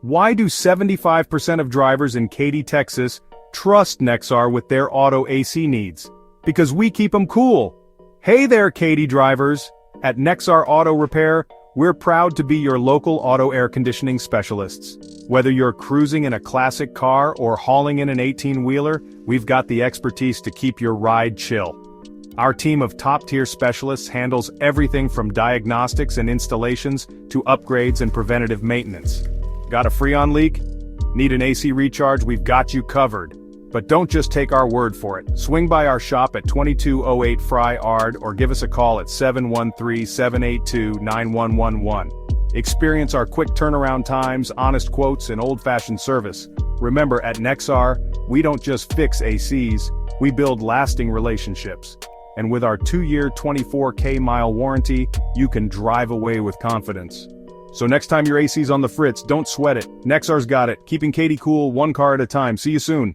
Why do 75% of drivers in Katy, Texas, trust Nexar with their auto AC needs? Because we keep them cool. Hey there, Katy drivers! At Nexar Auto Repair, we're proud to be your local auto air conditioning specialists. Whether you're cruising in a classic car or hauling in an 18-wheeler, we've got the expertise to keep your ride chill. Our team of top-tier specialists handles everything from diagnostics and installations to upgrades and preventative maintenance. Got a Freon leak? Need an AC recharge? We've got you covered. But don't just take our word for it. Swing by our shop at 2208 Freon or give us a call at 713-782-9111. Experience our quick turnaround times, honest quotes, and old-fashioned service. Remember, at Nexar, we don't just fix ACs, we build lasting relationships. And with our 2-year 24K-mile warranty, you can drive away with confidence. So next time your AC's on the fritz, don't sweat it. Nexar's got it, keeping Katy cool one car at a time. See you soon.